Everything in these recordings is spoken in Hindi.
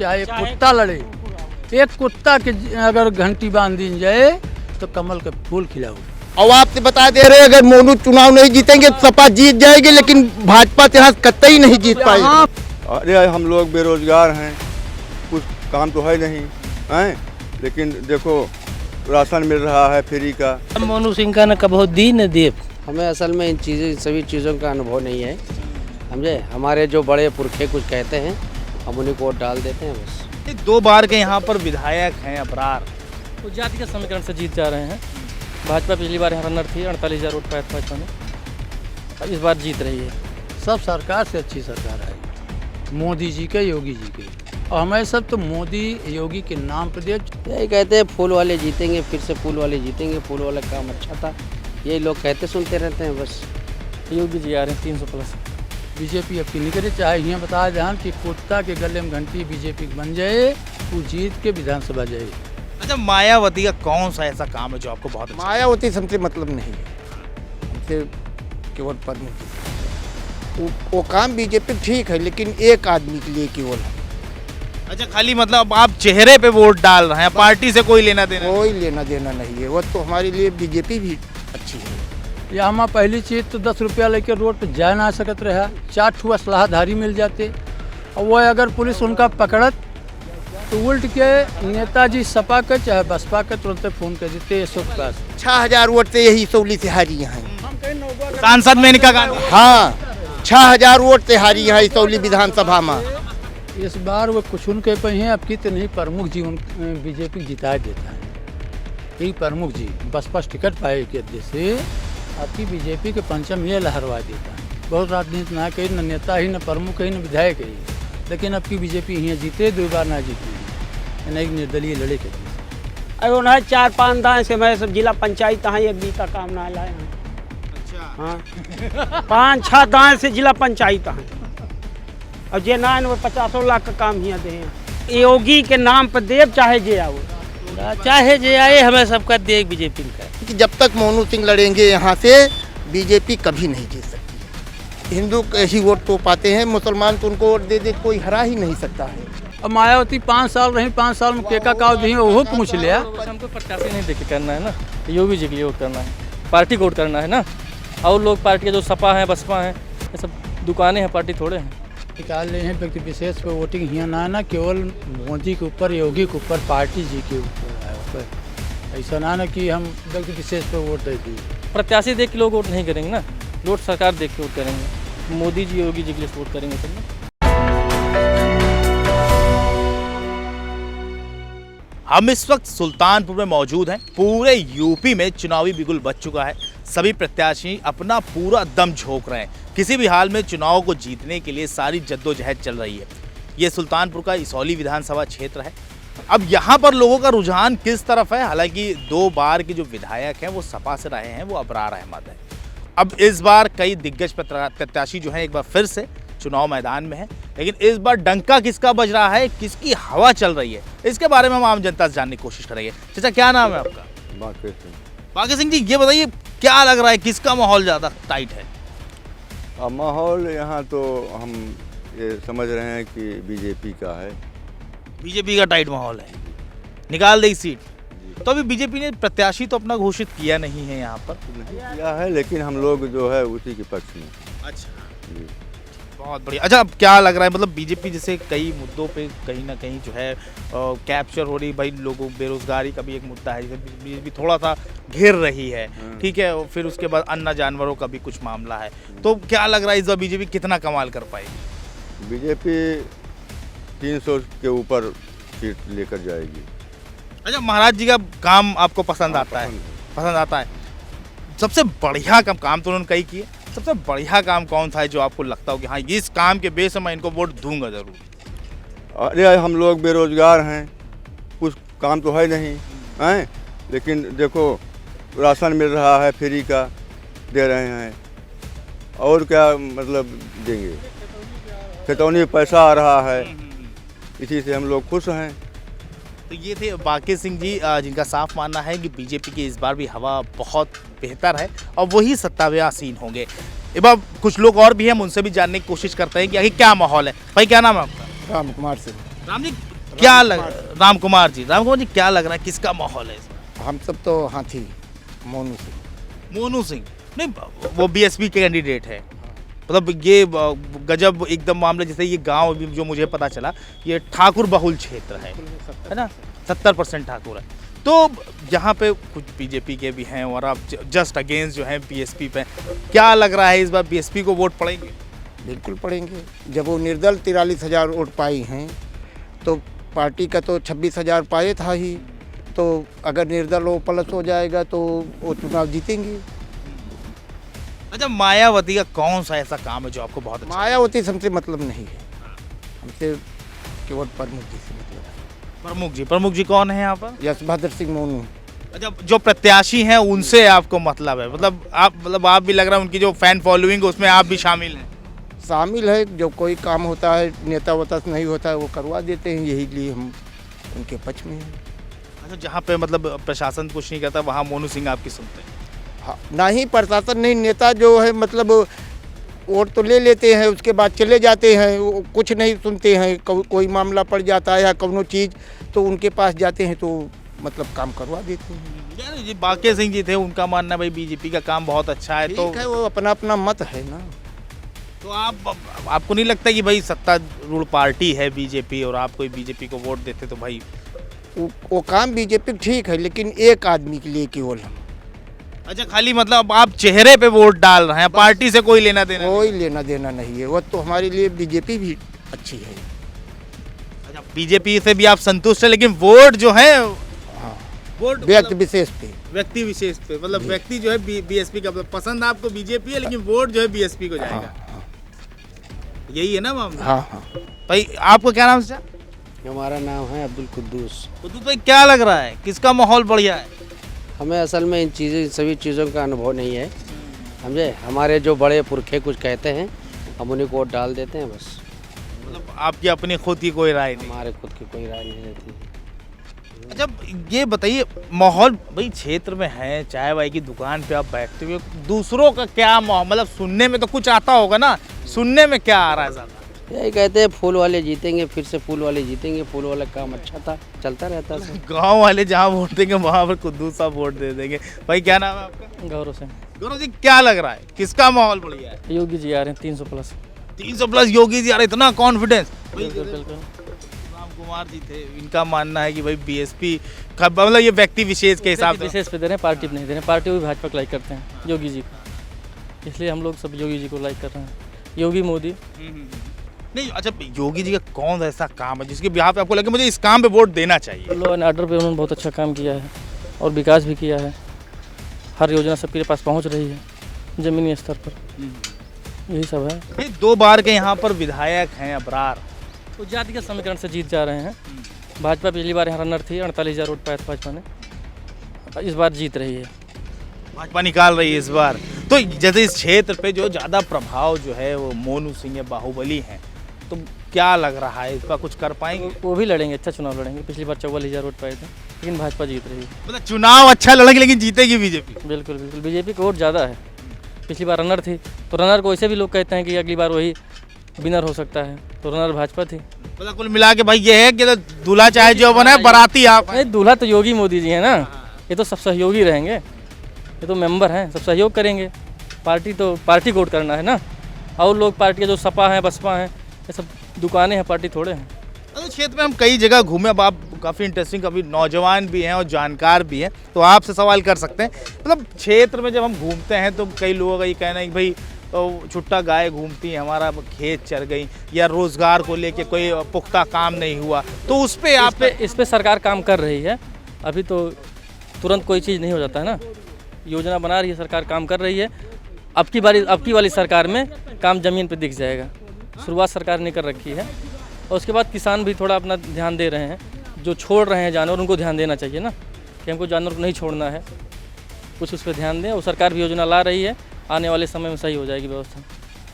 चाहे कुत्ता लड़े, एक कुत्ता के अगर घंटी बांध दी जाए तो कमल का फूल खिलाओ। और आपसे बता दे रहे अगर मोनू चुनाव नहीं जीतेंगे सपा जीत जाएगी, लेकिन भाजपा से कतई नहीं जीत पाएगी। अरे हम लोग बेरोजगार हैं, कुछ काम तो है नहीं हैं, लेकिन देखो राशन मिल रहा है फ्री का। मोनू सिंह का न कभी दी न दे। हमें असल में इन सभी चीज़ों का अनुभव नहीं है, समझे। हमारे जो बड़े पुरखे कुछ कहते हैं हम उन्हीं को वोट डाल देते हैं बस। 2 बार के यहाँ पर विधायक हैं अबरार, तो जाति के समीकरण से जीत जा रहे हैं। भाजपा पिछली बार यहाँ रनर थी, 48,000 वोट पाया था भाजपा ने, इस बार जीत रही है। सब सरकार से अच्छी सरकार है, मोदी जी के, योगी जी के, और हमें सब तो मोदी योगी के नाम पर दिया। यही कहते हैं फूल वाले जीतेंगे, फिर से फूल वाले जीतेंगे, फूल वाला काम अच्छा था, यही लोग कहते सुनते रहते हैं बस। योगी जी आ रहे हैं 300+। बीजेपी अब की नहीं करे, चाहे यहाँ बताया जान कि कुत्ता के गले में घंटी बीजेपी बन जाए, वो जीत के विधानसभा जाए। अच्छा, मायावती का कौन सा ऐसा काम है जो आपको बहुत अच्छा? मायावती हमसे मतलब नहीं है, हमसे केवल पद वो काम बीजेपी ठीक है, लेकिन एक आदमी के लिए केवल है। अच्छा, खाली मतलब आप चेहरे पे वोट डाल रहे हैं, पार्टी से कोई लेना देना? कोई लेना देना नहीं है, वो तो हमारे लिए बीजेपी भी अच्छी है। या हम पहली चीज़ तो 10 रुपया लेके रोड पर जा ना सकत रहा, 4 ठू असलाहधारी मिल जाते, और वो अगर पुलिस उनका पकड़त तो उल्ट के नेताजी सपा के चाहे बसपा के तुरंत फोन कर देते 6,000 वोट से यही सौली से हारी हैं। सांसद मेनका गांधी? हाँ, 6,000 वोट से हारी है सौली विधानसभा में। इस बार वो कुछ उनके पे हैं, अब की तो नहीं, प्रमुख जी बीजेपी जिता देता है। यही प्रमुख जी बसपा टिकट पाए के से आपकी बीजेपी के पंचम ये लहरवा देता है। बहुत राजनीति ना कही, न नेता ही, न प्रमुख ही, न विधायक ही, लेकिन अब की बीजेपी यहाँ जीते, 2 बार ना जीती, नहीं निर्दलीय लड़े के। अरे ना 4-5 दाएँ से मैं सब जिला पंचायत तहाँ एक भी का काम ना लाए हैं। अच्छा, हाँ 5-6 दाएँ से जिला पंचायत हैं, और जे ना वो 50 लाख का काम यहाँ दे हैं। योगी के नाम पर देव चाहे जे आओ, चाहे जे आए, हमें सबका दे बीजेपी का। कि जब तक मोनू सिंह लड़ेंगे यहाँ से बीजेपी कभी नहीं जीत सकती। हिंदू ही वोट तो पाते हैं, मुसलमान तो उनको वोट दे दे कोई हरा ही नहीं सकता है। अब मायावती 5 साल रही, 5 साल में केका काव दी, वो पूछ लिया। हमको प्रत्याशी नहीं देख करना है ना, योगी जी के लिए वोट करना है, पार्टी को वोट करना है ना। और लोग पार्टी के जो सपा है, बसपा है, ये सब दुकानें हैं, पार्टी थोड़े हैं। निकाल रहे हैं व्यक्ति विशेष पे वोटिंग यहाँ ना केवल मोदी के ऊपर, योगी के ऊपर, पार्टी जी के ऊपर, ऐसा ना कि हम व्यक्ति विशेष पे वोट दे दी। प्रत्याशी देख के लोग वोट नहीं करेंगे ना, वोट सरकार देख के वोट करेंगे। मोदी जी, योगी जी के लिए वोट करेंगे सब ना। हम इस वक्त सुल्तानपुर में मौजूद हैं। पूरे यूपी में चुनावी बिगुल बज चुका है, सभी प्रत्याशी अपना पूरा दम झोंक रहे हैं। किसी भी हाल में चुनाव को जीतने के लिए सारी जद्दोजहद चल रही है। ये सुल्तानपुर का इसौली विधानसभा क्षेत्र है। अब यहाँ पर लोगों का रुझान किस तरफ है? हालांकि 2 बार के जो विधायक हैं वो सपा से रहे हैं, वो अबरार अहमद है। अब इस बार कई दिग्गज प्रत्याशी जो हैं एक बार फिर से चुनाव मैदान में है, लेकिन इस बार डंका किसका बज रहा है, किसकी हवा चल रही है, इसके बारे में हम आम जनता से जानने की कोशिश करेंगे। चाचा, क्या नाम है आपका? बाकी सिंह जी, ये बताइए क्या लग रहा है, किसका माहौल ज़्यादा टाइट है? माहौल यहाँ तो हम ये समझ रहे हैं कि बीजेपी का है। बीजेपी का टाइट माहौल है, निकाल दे सीट। तो अभी बीजेपी ने प्रत्याशी तो अपना घोषित किया नहीं है यहाँ पर? नहीं किया है, लेकिन हम लोग जो है उसी के पक्ष में। अच्छा जी, बहुत बढ़िया। अच्छा, अब क्या लग रहा है, मतलब बीजेपी जैसे कई मुद्दों पे कहीं ना कहीं जो है कैप्चर हो रही, भाई लोगों, बेरोजगारी का भी एक मुद्दा है, जैसे बीजेपी थोड़ा सा घेर रही है, ठीक है, और फिर उसके बाद अन्य जानवरों का भी कुछ मामला है। तो क्या लग रहा है इस बार बीजेपी कितना कमाल कर पाएगी? बीजेपी 300 के ऊपर सीट लेकर जाएगी। अच्छा, महाराज जी का काम आपको पसंद आता है? पसंद आता है। सबसे बढ़िया काम तो उन्होंने कई किए, सबसे बढ़िया काम कौन था है जो आपको लगता हो कि हाँ, इस काम के बेस मैं इनको वोट दूंगा जरूर? अरे हम लोग बेरोजगार हैं, कुछ काम तो है नहीं हैं, लेकिन देखो राशन मिल रहा है फ्री का, दे रहे हैं, और क्या मतलब देंगे, खतौनी में पैसा आ रहा है, इसी से हम लोग खुश हैं। तो ये थे बाकी सिंह जी, जिनका साफ मानना है कि बीजेपी की इस बार भी हवा बहुत बेहतर है और वही सत्ता में आसीन होंगे। एक बार कुछ लोग और भी हैं, उनसे भी जानने की कोशिश करते हैं कि आखिर क्या माहौल है। भाई, क्या नाम है आपका? राम कुमार सिंह। राम जी, क्या लग राम कुमार जी क्या लग रहा है, किसका माहौल है इसमें? हम सब तो हाथी मोनू सिंह। मोनू सिंह नहीं, वो बीएसपी के कैंडिडेट है। मतलब ये गजब एकदम मामला, जैसे ये गांव भी जो मुझे पता चला ये ठाकुर बहुल क्षेत्र है ना, 70% ठाकुर है। तो यहाँ पे कुछ बीजेपी के भी हैं और आप जस्ट अगेंस्ट जो है बीएसपी पे, क्या लग रहा है इस बार बीएसपी को वोट पड़ेंगे? बिल्कुल पड़ेंगे। जब वो निर्दल 43,000 वोट पाई हैं तो पार्टी का तो 26,000 पाए था ही, तो अगर निर्दल वो प्लस हो जाएगा तो वो चुनाव जीतेंगे। अच्छा, मायावती का कौन सा ऐसा काम है जो आपको बहुत अच्छा? मायावती से हमसे मतलब नहीं है, हमसे केवल प्रमुख जी से मतलब है। प्रमुख जी कौन है यहाँ पर? यशभद्र सिंह मोनू। अच्छा, जो प्रत्याशी हैं उनसे आपको मतलब है, मतलब आप भी लग रहा है उनकी जो फैन फॉलोइंग है उसमें आप भी शामिल हैं? शामिल है, जो कोई काम होता है नेता वता से नहीं होता है वो करवा देते हैं, यही लिए हम उनके पक्ष में हैं। अच्छा, जहाँ पे मतलब प्रशासन कुछ नहीं करता वहाँ मोनू सिंह आपकी सुनते हैं? हाँ, ना ही प्रशासन नहीं, नेता जो है मतलब वोट तो ले लेते हैं, उसके बाद चले जाते हैं, वो कुछ नहीं सुनते हैं। कोई मामला पड़ जाता है या कोनो चीज़ तो उनके पास जाते हैं तो मतलब काम करवा देते हैं। यार जी बाके सिंह जी थे, उनका मानना है भाई बीजेपी का काम बहुत अच्छा है, तो ठीक है, वो अपना अपना मत है ना। तो आपको नहीं लगता कि भाई सत्तारूढ़ पार्टी है बीजेपी और आप कोई बीजेपी को वोट देते तो भाई वो काम बीजेपी ठीक है, लेकिन एक आदमी के लिए केवल हम। अच्छा, खाली मतलब आप चेहरे पे वोट डाल रहे हैं, पार्टी से कोई लेना देना कोई लेना देना नहीं है। वो तो हमारे लिए बीजेपी भी अच्छी है। अच्छा, बीजेपी से भी आप संतुष्ट है, लेकिन वोट जो है हाँ, वोट व्यक्ति विशेष पे। व्यक्ति विशेष पे, मतलब व्यक्ति जो है बीएसपी का, पसंद आपको बीजेपी है लेकिन वोट जो है बीएसपी को जाएगा। यही है ना मामला? हाँ। भाई आपको क्या नाम है? हमारा नाम है अब्दुल कुद्दूस। कुद्दूस भाई, क्या लग रहा है, किसका माहौल बढ़िया है? हमें असल में इन सभी चीज़ों का अनुभव नहीं है, समझे। हमारे जो बड़े पुरखे कुछ कहते हैं हम उन्हीं को वोट डाल देते हैं बस। मतलब आपकी अपनी खुद की कोई राय नहीं? हमारे खुद की कोई राय नहीं रहती। अच्छा, ये बताइए माहौल भाई क्षेत्र में है, चाय वाय की दुकान पे आप बैठते हुए, दूसरों का क्या माहौल, मतलब सुनने में तो कुछ आता होगा ना, सुनने में क्या आ रहा है ज़्यादा? यही कहते हैं फूल वाले जीतेंगे, फिर से फूल वाले जीतेंगे, फूल वाला काम अच्छा था, चलता रहता है। गांव वाले जहां वोट देंगे वहां पर कुद्दूस साहब वोट दे देंगे। भाई क्या नाम है आपका? गौरव सिंह। गौरव जी, क्या लग रहा है, किसका माहौल बढ़िया है? योगी जी आ रहे हैं 300 प्लस। 300 प्लस योगी जी आ रहे, इतना कॉन्फिडेंस? बिल्कुल। राम कुमार जी थे, इनका मानना है कि भाई बीएसपी का मतलब ये व्यक्ति विशेष के हिसाब से विशेष पे दे रहे हैं, पार्टी पे नहीं दे रहे हैं। पार्टी भी भाजपा को लाइक करते हैं, योगी जी को, इसलिए हम लोग सब योगी जी को लाइक कर रहे हैं। योगी मोदी नहीं। अच्छा, योगी जी का कौन सा ऐसा काम है जिसके बिहार पे आपको लगे मुझे इस काम पे वोट देना चाहिए? लॉ एंड ऑर्डर पे उन्होंने बहुत अच्छा काम किया है और विकास भी किया है। हर योजना सबके पास पहुंच रही है ज़मीनी स्तर पर, यही सब है। ये 2 बार के यहाँ पर विधायक हैं अबरार, तो जाति के समीकरण से जीत जा रहे हैं। भाजपा पिछली बार यहाँ रनर थी, 48,000 वोट पाया था भाजपा ने, इस बार जीत रही है। भाजपा निकाल रही है इस बार। तो जैसे इस क्षेत्र पे जो ज़्यादा प्रभाव जो है वो मोनू सिंह बाहुबली हैं, तो क्या लग रहा है इसका कुछ कर पाएंगे? वो भी लड़ेंगे, अच्छा चुनाव लड़ेंगे। पिछली बार 44,000 वोट पाए थे, लेकिन भाजपा जीत रही है। मतलब चुनाव अच्छा लड़ेंगे लेकिन जीतेगी बीजेपी? बिल्कुल। बीजेपी को वोट ज़्यादा है। पिछली बार रनर थी, तो रनर को ऐसे भी लोग कहते हैं कि अगली बार वही विनर हो सकता है, तो रनर भाजपा थी। मतलब कुल मिला के भाई ये है कि दूल्हा चाहे जो बने, बाराती आप हैं। नहीं, दूल्हा तो योगी मोदी जी है ना, ये तो सब सहयोगी रहेंगे, ये तो मेंबर हैं, सब सहयोग करेंगे। पार्टी को वोट करना है ना, और लोग पार्टी के जो सपा हैं बसपा हैं ये सब दुकानें हैं, पार्टी थोड़े हैं। तो क्षेत्र में हम कई जगह घूमे, अब आप काफ़ी इंटरेस्टिंग, काफ़ी नौजवान भी हैं और जानकार भी हैं, तो आपसे सवाल कर सकते हैं। मतलब क्षेत्र में जब हम घूमते हैं तो कई लोगों का ये कहना है कि भाई तो छुट्टा गाय घूमती है, हमारा खेत चर गई, या रोज़गार को लेके कोई पुख्ता काम नहीं हुआ, तो उस पर आप इस पे सरकार काम कर रही है। अभी तो तुरंत कोई चीज़ नहीं हो जाता है ना, योजना बना रही है सरकार, काम कर रही है। अब की वाली सरकार में काम ज़मीन पे दिख जाएगा। शुरुआत सरकार ने कर रखी है, और उसके बाद किसान भी थोड़ा अपना ध्यान दे रहे हैं। जो छोड़ रहे हैं जानवर, उनको ध्यान देना चाहिए ना, कि हमको जानवर को नहीं छोड़ना है, कुछ उस पर ध्यान दें। और सरकार भी योजना ला रही है, आने वाले समय में सही हो जाएगी व्यवस्था।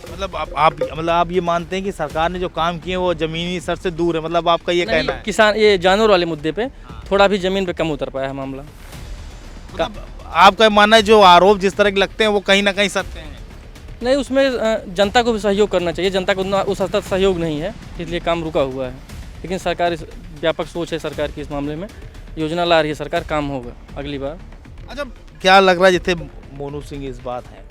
मतलब आप ये मानते हैं कि सरकार ने जो काम किए वो ज़मीनी स्तर से दूर है, मतलब आपका ये कहना है? किसान ये जानवर वाले मुद्दे पे थोड़ा भी ज़मीन पे कम उतर पाया है मामला। मतलब आपका मानना है जो आरोप जिस तरह के लगते हैं वो कहीं ना कहीं सत्य हैं? नहीं, उसमें जनता को भी सहयोग करना चाहिए। जनता को उतना उस हद तक सहयोग नहीं है, इसलिए काम रुका हुआ है। लेकिन सरकार व्यापक सोच है सरकार की इस मामले में। योजना ला रही है सरकार, काम होगा अगली बार। अच्छा, क्या लग रहा है जितने मोनू सिंह इस बात है,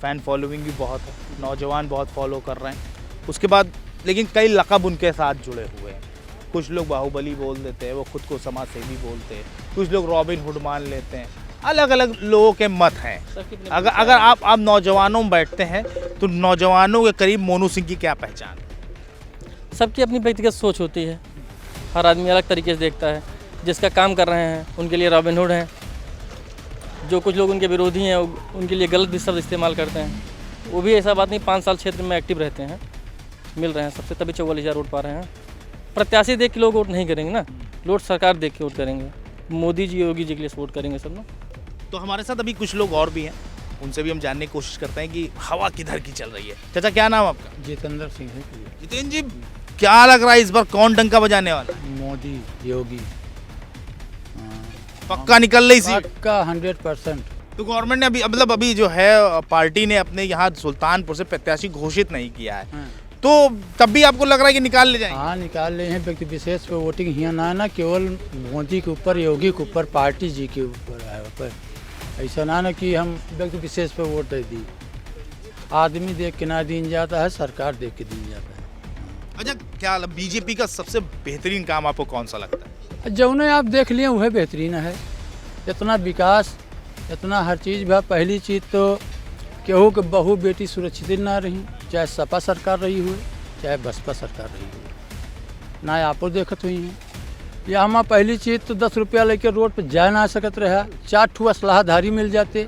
फैन फॉलोइंग भी बहुत है, नौजवान बहुत फॉलो कर रहे हैं, उसके बाद लेकिन कई लक़ब उनके साथ जुड़े हुए हैं। कुछ लोग बाहुबली बोल देते हैं, वो खुद को समाज सेवी बोलते हैं, कुछ लोग रॉबिन हुड मान लेते हैं, अलग अलग लोगों के मत हैं। अगर आप नौजवानों में बैठते हैं तो नौजवानों के करीब मोनू सिंह की क्या पहचान? सबकी अपनी व्यक्तिगत सोच होती है, हर आदमी अलग तरीके से देखता है। जिसका काम कर रहे हैं उनके लिए रॉबिन हुड हैं, जो कुछ लोग उनके विरोधी हैं उनके लिए गलत भी शब्द इस्तेमाल करते हैं। वो भी ऐसा बात नहीं, 5 साल क्षेत्र में एक्टिव रहते हैं, मिल रहे हैं सबसे, तभी 44,000 वोट पा रहे हैं। प्रत्याशी देख के लोग वोट नहीं करेंगे ना, लोग सरकार देख के वोट करेंगे। मोदी जी, योगी जी के लिए वोट करेंगे सब ना। तो हमारे साथ अभी कुछ लोग और भी हैं, उनसे भी हम जानने की कोशिश करते हैं कि हवा किधर की चल रही है। चाचा, क्या नाम आपका? जितेंद्र सिंह है। जितेंद्र जी, क्या लग रहा है इस बार कौन डंका बजाने वाला? मोदी, योगी, पक्का निकल रही सी? पक्का 100%। तो गवर्नमेंट ने अभी जो है पार्टी ने अपने यहाँ सुल्तानपुर से प्रत्याशी घोषित नहीं किया है, तो तब भी आपको लग रहा है कि निकाल ले जाएंगे? हाँ, निकाल रहे हैं। व्यक्ति विशेष पे वोटिंग यहाँ ना केवल मोदी के ऊपर, योगी के ऊपर, पार्टी जी के ऊपर है। पर ऐसा ना कि हम व्यक्ति विशेष पे वोट दे दी। आदमी देख के ना दी जाता है, सरकार देख के दी जाता है। अच्छा, क्या बीजेपी का सबसे बेहतरीन काम आपको कौन सा लगता है? जो उन्हें आप देख लिए वह बेहतरीन है। इतना विकास, इतना हर चीज़ भी। पहली चीज़ तो केहू के बहू बेटी सुरक्षित ना रही, चाहे सपा सरकार रही हुई चाहे बसपा सरकार रही हुई, ना आपो देखत हुई हैं। या हम पहली चीज़ तो 10 रुपया लेके रोड पर जा ना सकत रहा, 4 ठू असलाहधारी मिल जाते,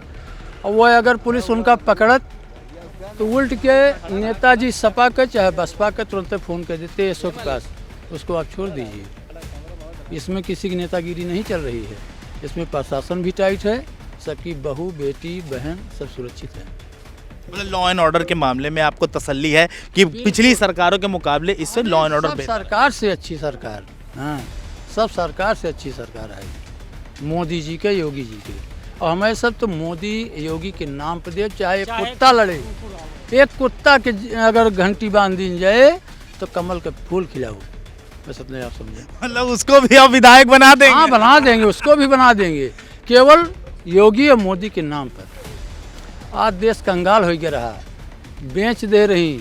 और वह अगर पुलिस उनका पकड़त तो उल्ट के नेताजी सपा के चाहे बसपा के तुरंत फ़ोन कर देते एसओ के पास, उसको आप छोड़ दीजिए। इसमें किसी की नेतागिरी नहीं चल रही है, इसमें प्रशासन भी टाइट है, सबकी बहू बेटी बहन सब सुरक्षित है। मतलब लॉ एंड ऑर्डर के मामले में आपको तसल्ली है कि पिछली सरकारों के मुकाबले इससे लॉ एंड ऑर्डर सब सरकार से अच्छी सरकार, हाँ, सब सरकार से अच्छी सरकार आएगी, मोदी जी के, योगी जी के। और हमें सब तो मोदी योगी के नाम पर दे, चाहे कुत्ता लड़े, एक कुत्ता के अगर घंटी बांध दी जाए तो कमल के फूल खिलाओ, बस इतने आप समझे। मतलब उसको भी आप विधायक बना देंगे? हाँ, बना देंगे, उसको भी बना देंगे, केवल योगी और मोदी के नाम पर। आज देश कंगाल हो गया रहा, बेच दे रही।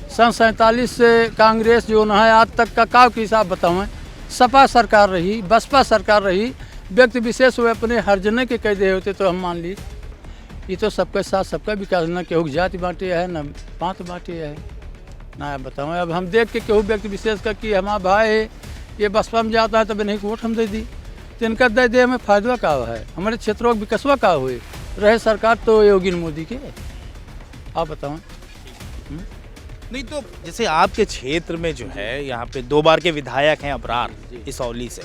सन 47 से कांग्रेस जो न है आज तक का के हिसाब बताऊँ, सपा सरकार रही, बसपा सरकार रही, व्यक्ति विशेष हुए अपने हर्जने के कह दे होते तो हम मान ली। ये तो सबके साथ सबका विकास, न केहू जाति बांटे है, न पांत बांटे है, ना बताऊँ। अब हम देख के केहू व्यक्ति विशेष का कि हमारा भाई है ये बसपा में जाता है, तब नहीं वोट हम दे दी, तो इनका दे हमें फायदा का है, हमारे क्षेत्रों का विकसवा का हुए रहे सरकार तो योगी मोदी के, आप बताओ। नहीं तो जैसे आपके क्षेत्र में जो है यहाँ पे 2 बार के विधायक हैं अबरार इसौली से,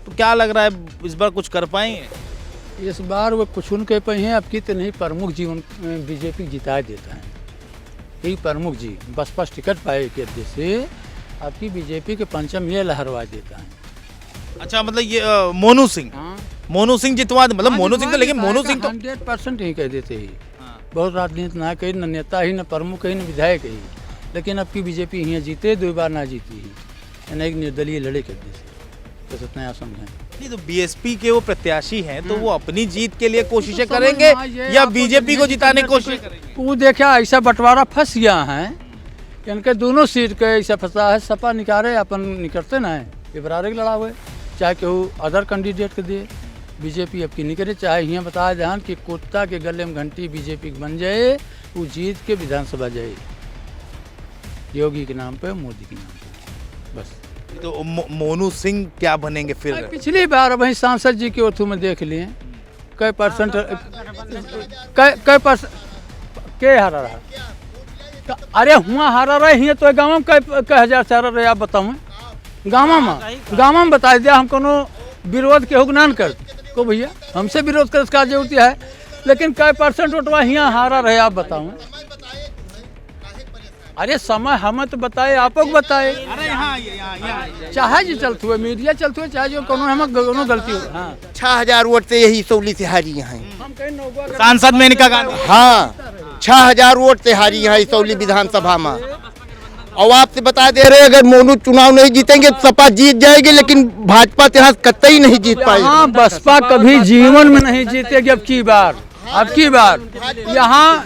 तो क्या लग रहा है इस बार कुछ कर पाएंगे? इस बार वो कुछ उनके पे हैं, अब की तो नहीं, प्रमुख जी बीजेपी जिता देता है, यही प्रमुख जी बसपा टिकट पाए के अध्यक्ष से आपकी बीजेपी के पंचम ये लहरवा देता है। अच्छा, मतलब ये मोनू सिंह, हाँ, मोनू सिंह जितवा, मतलब मोनू सिंह तो, लेकिन मोनू सिंह तो 100% ही कह देते ही, बहुत राजनीति ना कही, न नेता ही, न प्रमुख ही, न विधायक ही, लेकिन अब की बीजेपी यहाँ जीते 2 बार ना जीती ही, यानी एक निर्दलीय लड़े के अध्यक्ष, बस इतना आप समझें। नहीं तो बीएसपी के वो प्रत्याशी हैं तो वो अपनी जीत के लिए कोशिशें करेंगे या बीजेपी को जिताने की कोशिश करेंगे? वो देखा ऐसा बंटवारा फंस गया है, इनके दोनों सीट के ऐसा फंसा है, सपा निकाले अपन निकलते ना है, ये बराबर लड़ा हुए, चाहे केहू अदर कैंडिडेट के दे, बीजेपी अब की निकले, चाहे यहाँ बताया ध्यान कि कुत्ता के गले में घंटी बीजेपी बन जाए, वो जीत के विधानसभा जाए, योगी के नाम पे, मोदी के नाम पे, बस। तो मोनू सिंह क्या बनेंगे फिर? पिछली बार वही सांसद जी के ओथू में देख लिए, कई परसेंट के हारा रहा, तो अरे हुआ हारा रहे हियाँ तो गाँव में कई हजार से हारा रहे, आप बताऊँ गाँव में बता दिया, हम कोनो विरोध के हुक्नान कर को भैया, हमसे विरोध कर इसका जरूरत है, लेकिन कई परसेंट वोटवा यहाँ हारा रहे, आप बताऊँ। अरे समय हमें तो बताए, आपको बताए, चाहे जी चलते हुए मीडिया चलते हुए, चाहे जो कोनो हमें कोनो गलती हो। हाँ, 6000 वोट से यही इसौली से हारी हैं। सांसद मेनका गांधी, हाँ, 6000 वोट से हारी हैं इसौली विधानसभा में। और आपसे बता दे रहे हैं, अगर मोनू चुनाव नहीं जीतेंगे तो सपा जीत जाएगी, लेकिन भाजपा तो यहाँ कतई नहीं जीत पाएगी। यहाँ बसपा कभी जीवन में नहीं जीतेगी। अब की बार यहाँ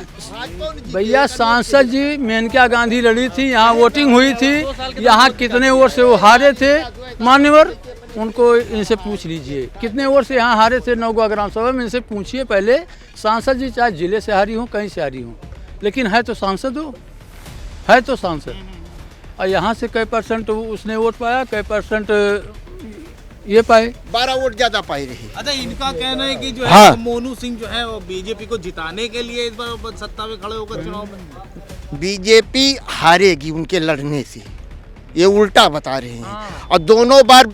भैया सांसद जी मेनका गांधी लड़ी थी, यहाँ वोटिंग हुई थी, यहाँ कितने वोट से वो हारे थे मान्यवर, उनको इनसे पूछ लीजिए कितने वोट से यहाँ हारे थे नौगांव ग्राम सभा में। इनसे पूछिए पहले। सांसद जी चाहे जिले से हारी हूँ कहीं से हारी हूँ, लेकिन है तो सांसद हो, है तो सांसद। और यहाँ से कई परसेंट उसने वोट पाया, कई परसेंट ये पाए, 12 वोट ज्यादा पाई रही। अच्छा, इनका कहना है कि जो हाँ। है मोनू सिंह जो है वो बीजेपी को जिताने के लिए इस बार सत्ता में खड़े होकर चुनाव में बीजेपी हारेगी उनके लड़ने से, ये उल्टा बता रहे हैं। और दोनों बार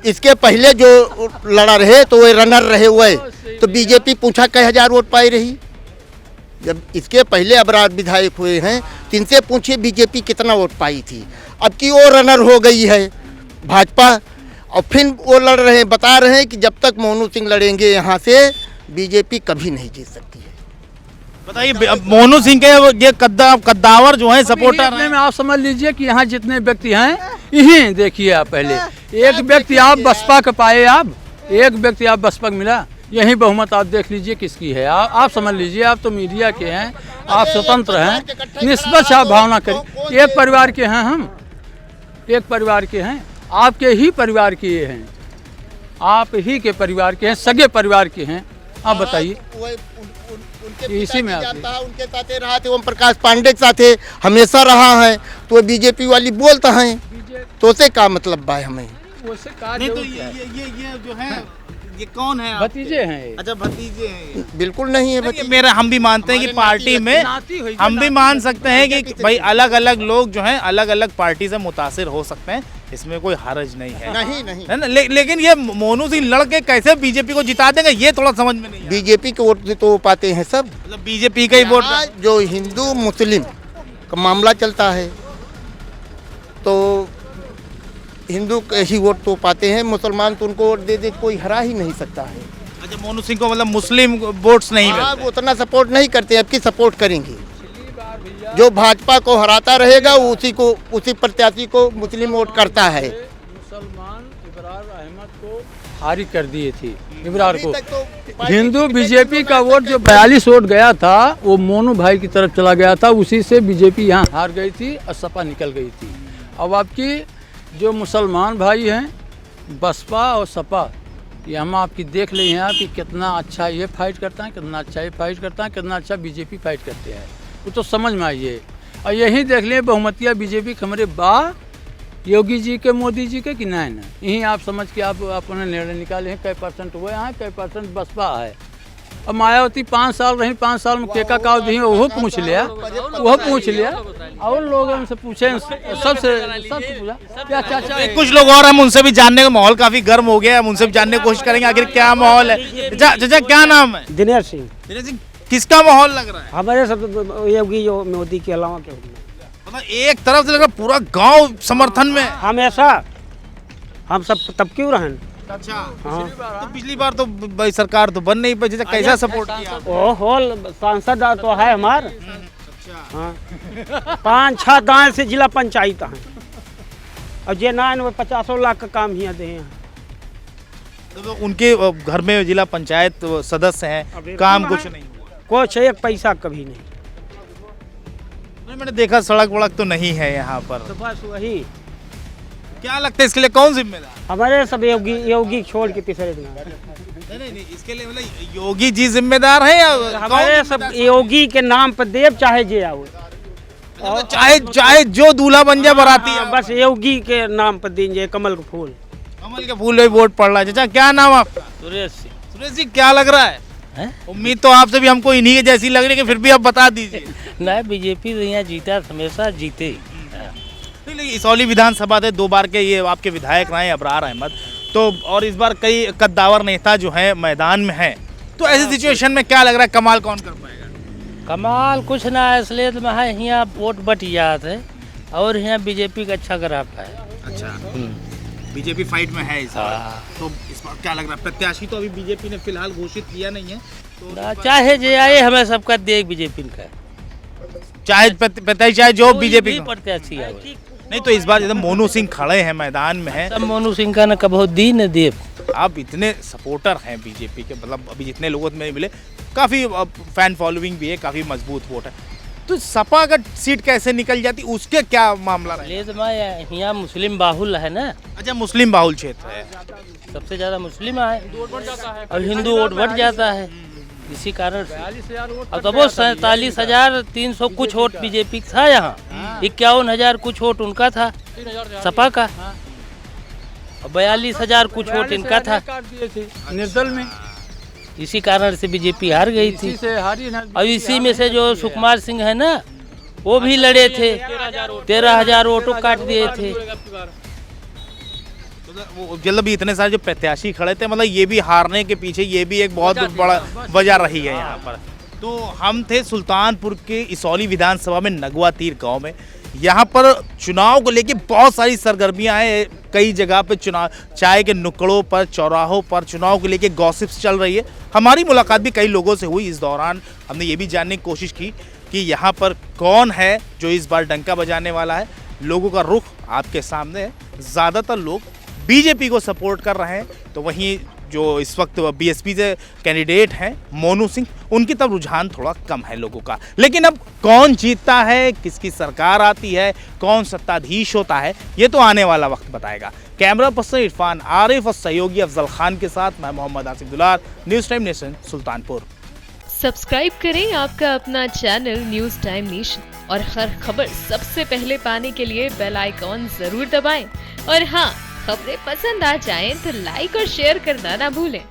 इसके पहले जो लड़ा रहे तो वे रनर रहे हुए, तो बीजेपी पूछा कई हजार वोट पाई रही। जब इसके पहले अबरार विधायक हुए हैं तो इनसे पूछिए बीजेपी कितना वोट पाई थी। अब की वो रनर हो गई है भाजपा, और फिर वो लड़ रहे हैं, बता रहे हैं कि जब तक मोनू सिंह लड़ेंगे यहाँ से बीजेपी कभी नहीं जीत सकती है। बताइए, मोनू सिंह के ये कद्दावर जो है सपोर्टर में आप समझ लीजिए कि यहाँ जितने व्यक्ति हैं यही देखिए। आप पहले एक व्यक्ति आप बसपा का पाए, आप एक व्यक्ति आप बसपा का मिला, यही बहुमत आप देख लीजिए किसकी है। आप समझ लीजिए, आप तो मीडिया के हैं, आप स्वतंत्र हैं, निष्पक्ष आप भावना करिए। एक परिवार के हैं हम, एक परिवार के हैं, आपके ही परिवार के ये हैं, आप ही के परिवार के हैं, सगे परिवार के हैं। आप बताइए। इसी में उनके साथ रहा थे, ओम प्रकाश पांडे के साथ हमेशा रहा है, तो बीजेपी वाली बोलता है, तो उसे क्या मतलब बा हमें। नहीं तो ये जो है ये कौन है? भतीजे हैं। अच्छा, भतीजे हैं। बिल्कुल नहीं है भतीजे। मेरा हम भी मानते हैं कि पार्टी में हम भी मान सकते हैं कि भाई अलग अलग लोग जो हैं अलग अलग पार्टी से मुतासिर हो सकते हैं, इसमें कोई हर्ज नहीं है। नहीं है ना? लेकिन ये मोनू सिंह लड़के कैसे बीजेपी को जिता देंगे ये थोड़ा समझ में नहीं। बीजेपी के वोट तो पाते हैं सब, मतलब बीजेपी का ही वोट। जो हिंदू मुस्लिम का मामला चलता है तो हिंदू के ही वोट तो पाते हैं, मुसलमान तो उनको वोट दे कोई हरा ही नहीं सकता है। अच्छा, मोनू सिंह को मतलब मुस्लिम वोट्स नहीं मिलते। वो उतना सपोर्ट नहीं करते, अब की सपोर्ट करेंगे। जो भाजपा को हराता रहेगा उसी प्रत्याशी को मुस्लिम वोट करता है। मुसलमान इब्रार अहमद को हारी कर दिए थे, इब्रार को। हिंदू बीजेपी का वोट जो 42 वोट गया था वो मोनू भाई की तरफ चला गया था, उसी से बीजेपी यहाँ हार गई थी और सपा निकल गई थी। अब आपकी जो मुसलमान भाई हैं बसपा और सपा, ये हम आपकी देख रहे हैं कि कितना अच्छा ये फाइट करता है, कितना अच्छा ये फाइट करता है, कितना अच्छा बीजेपी फाइट करते हैं, वो तो समझ में आइए। और यही देख लें बहुमतिया बीजेपी के हमारे बा योगी जी के, मोदी जी के कि नहीं ना, यही आप समझ के आप अपने निर्णय निकाले हैं। कई परसेंट हुए हैं, कई परसेंट बसपा है। अब मायावती 5 साल रही, 5 साल में केका काव दी वो पूछ लिया, और लोग हमसे पूछे, सबसे पूछा क्या चाचा। कुछ लोग और हम उनसे भी जानने का माहौल काफी गर्म हो गया, हम उनसे भी जानने की कोशिश करेंगे आखिर क्या माहौल है। चाचा क्या नाम है? दिनेश सिंह। दिनेश सिंह, किसका माहौल लग रहा है? हमारे सब योगी जो मोदी के अलावा के मतलब एक तरफ से लग रहा है पूरा गांव समर्थन में। हमेशा हम सब तब क्यों रहें। अच्छा, तो पिछली बार तो भाई सरकार तो बन नहीं पाई, कैसा सपोर्ट किया? ओहो, सांसद तो है हमार। हाँ, 5-6 गाँव से जिला पंचायत है, और जे ना 50 लाख का काम ही दे हैं। तो उनके घर में जिला पंचायत सदस्य हैं, काम कुछ नहीं हुआ, कुछ एक पैसा कभी नहीं। मैंने देखा सड़क वड़क तो नहीं है यहाँ पर। तो बस वही, क्या लगता है इसके लिए कौन जिम्मेदार? हमारे सब योगी छोड़ के तीसरे दिन। नहीं, इसके लिए मतलब योगी जी जिम्मेदार है या हमारे सब योगी के नाम पर देव चाहे जे आओ, चाहे जो दूल्हा बन जाए बराती है, बस योगी के नाम पर दीजिए कमल का फूल। कमल के फूल में वोट पड़ रहा है। चाचा क्या नाम आपका? सुरेश सिंह। सुरेश जी, क्या लग रहा है? उम्मीद तो आपसे भी हमको इन्हीं के जैसी लग रही है, फिर भी आप बता दीजिए। नहीं, बीजेपी तो यहाँ जीता, हमेशा जीते। इसौली विधानसभा से 2 बार के ये आपके विधायक रहे अबरार अहमद, तो और इस बार कई कद्दावर नेता जो हैं मैदान में हैं, तो ऐसी सिचुएशन में क्या लग रहा है कमाल कौन कर पाएगा? कमाल कुछ ना है, इसलिए तो मैं यहाँ वोट बट जाते है और यहाँ बीजेपी का अच्छा ग्राफ है। अच्छा, बीजेपी फाइट में है इस बार। तो इस बार क्या लग रहा है? प्रत्याशी तो अभी बीजेपी ने फिलहाल घोषित किया नहीं है, तो चाहे जे आए हमें सबका देख बीजेपी का। चाहे प्रत्याशी चाहे जो बीजेपी प्रत्याशी है नहीं, तो इस बार जैसे मोनू सिंह खड़े हैं मैदान में हैं, सब मोनू सिंह का न कबो दी न देव। आप इतने सपोर्टर हैं बीजेपी के, मतलब अभी जितने लोगों में मिले काफ़ी फैन फॉलोइंग भी है, काफ़ी मजबूत वोट है, तो सपा का सीट कैसे निकल जाती, उसके क्या मामला रहे? ले तो यहाँ मुस्लिम बाहुल है ना, अच्छा, मुस्लिम बाहुल क्षेत्र है, सबसे ज़्यादा मुस्लिम है और हिंदू वोट बढ़ जाता है, इसी कारण से। अब तो वो 47,300 कुछ वोट बीजेपी का था यहाँ, 51,000 कुछ वोट उनका था सपा का, 42,000 कुछ वोट इनका था निर्दल में, इसी कारण से बीजेपी हार गई थी। और इसी में से जो सुकुमार सिंह है ना, वो भी लड़े थे, 13,000 वोटों काट दिए थे। मतलब इतने सारे जो प्रत्याशी खड़े थे, मतलब ये भी हारने के पीछे ये भी एक बहुत बड़ा वजह रही है यहाँ पर। तो हम थे सुल्तानपुर के इसौली विधानसभा में नगवा तीर गांव में, यहाँ पर चुनाव को लेके बहुत सारी सरगर्मियां हैं, कई जगह पे चुनाव, चाय के नुक्कड़ों पर, चौराहों पर चुनाव को लेके गॉसिप्स चल रही है। हमारी मुलाकात भी कई लोगों से हुई, इस दौरान हमने ये भी जानने की कोशिश की कि यहाँ पर कौन है जो इस बार डंका बजाने वाला है। लोगों का रुख आपके सामने है, ज़्यादातर लोग बीजेपी को सपोर्ट कर रहे हैं, तो वहीं जो इस वक्त बीएसपी से कैंडिडेट हैं मोनू सिंह, उनकी तरफ रुझान थोड़ा कम है लोगों का। लेकिन अब कौन जीतता है, किसकी सरकार आती है, कौन सत्ताधीश होता है, ये तो आने वाला वक्त बताएगा। कैमरा पर्सन इरफान आरिफ और सहयोगी अफजल खान के साथ मैं मोहम्मद आसिफ दुलार, news time nation, Sultanpur. Subscribe करें आपका अपना चैनल न्यूज़ टाइम नेशन और हर खबर सबसे पहले पाने के लिए बेल आइकॉन जरूर दबाएं। और हाँ, खबरें पसंद आ जाएं तो लाइक और शेयर करना ना भूलें।